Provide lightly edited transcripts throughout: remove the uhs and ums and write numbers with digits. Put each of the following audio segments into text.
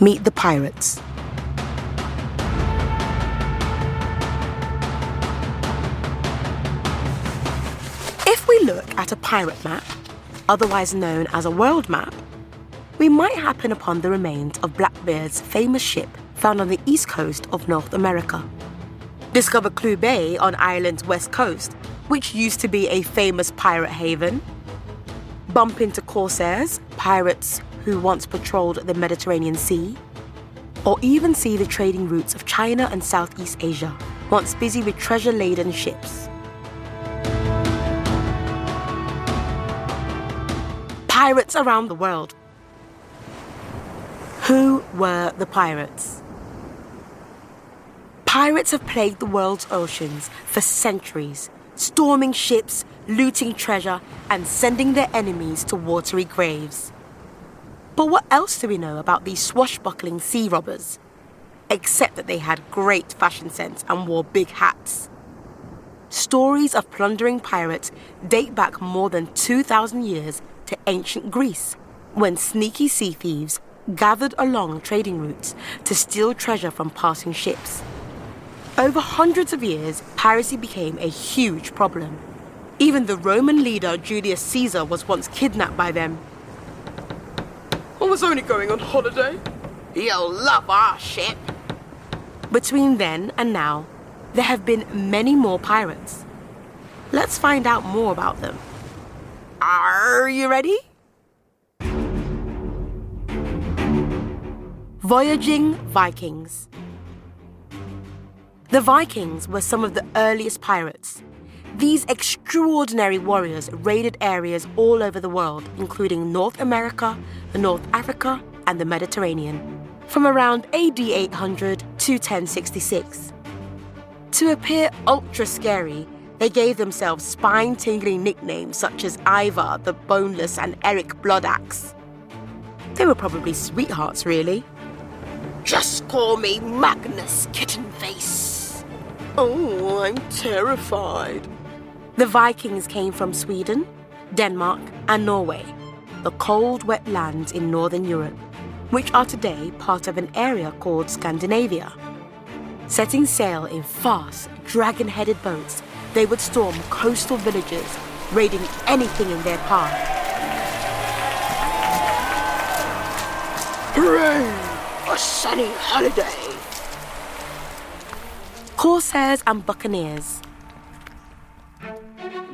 Meet the pirates. If we look at a pirate map, otherwise known as a world map, we might happen upon the remains of Blackbeard's famous ship found on the east coast of North America. Discover Gbeleyi on Ireland's west coast, which used to be a famous pirate haven. Bump into corsairs, pirates who once patrolled the Mediterranean Sea. Or even see the trading routes of China and Southeast Asia, once busy with treasure-laden ships. Pirates around the world. Who were the pirates? Pirates have plagued the world's oceans for centuries, storming ships, looting treasure, and sending their enemies to watery graves. But what else do we know about these swashbuckling sea robbers? Except that they had great fashion sense and wore big hats. Stories of plundering pirates date back more than 2,000 years to ancient Greece, when sneaky sea thieves gathered along trading routes to steal treasure from passing ships. Over hundreds of years, piracy became a huge problem. Even the Roman leader Julius Caesar was once kidnapped by them. I was only going on holiday. You'll love our ship. Between then and now, there have been many more pirates. Let's find out more about them. Are you ready? Voyaging Vikings. The Vikings were some of the earliest pirates. These extraordinary warriors raided areas all over the world, including North America, North Africa, and the Mediterranean, from around AD 800 to 1066. To appear ultra scary, they gave themselves spine-tingling nicknames such as Ivar the Boneless and Eric Bloodaxe. They were probably sweethearts, really. Just call me Magnus Kittenface. Oh, I'm terrified. The Vikings came from Sweden, Denmark, and Norway, the cold, wet lands in Northern Europe, which are today part of an area called Scandinavia. Setting sail in fast, dragon-headed boats, they would storm coastal villages, raiding anything in their path. Hooray! A sunny holiday! Corsairs and buccaneers.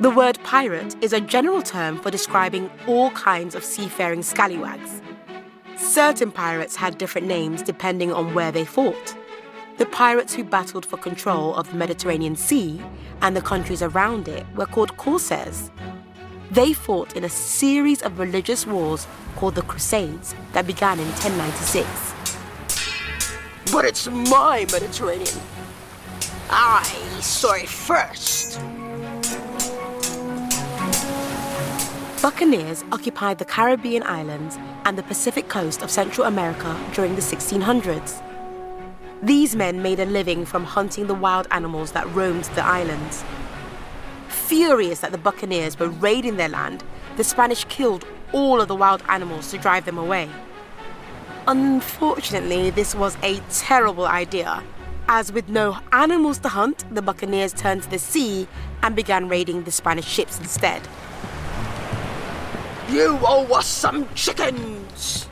The word pirate is a general term for describing all kinds of seafaring scallywags. Certain pirates had different names depending on where they fought. The pirates who battled for control of the Mediterranean Sea and the countries around it were called corsairs. They fought in a series of religious wars called the Crusades that began in 1096. But it's my Mediterranean. I saw it first. Buccaneers occupied the Caribbean islands and the Pacific coast of Central America during the 1600s. These men made a living from hunting the wild animals that roamed the islands. Furious that the buccaneers were raiding their land, the Spanish killed all of the wild animals to drive them away. Unfortunately, this was a terrible idea, as with no animals to hunt, the buccaneers turned to the sea and began raiding the Spanish ships instead. You owe us some chickens!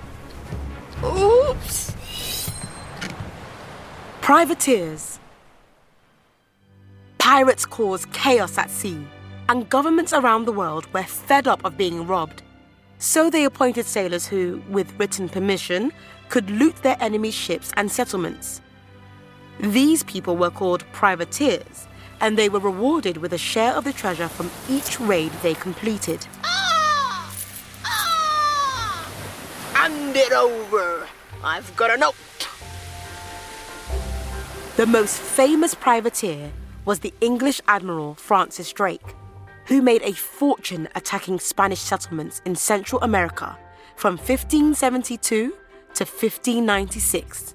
Oops! Privateers. Pirates caused chaos at sea, and governments around the world were fed up of being robbed. So they appointed sailors who, with written permission, could loot their enemies' ships and settlements. These people were called privateers, and they were rewarded with a share of the treasure from each raid they completed. Hand it over. I've got a note. The most famous privateer was the English Admiral Francis Drake, who made a fortune attacking Spanish settlements in Central America from 1572 to 1596.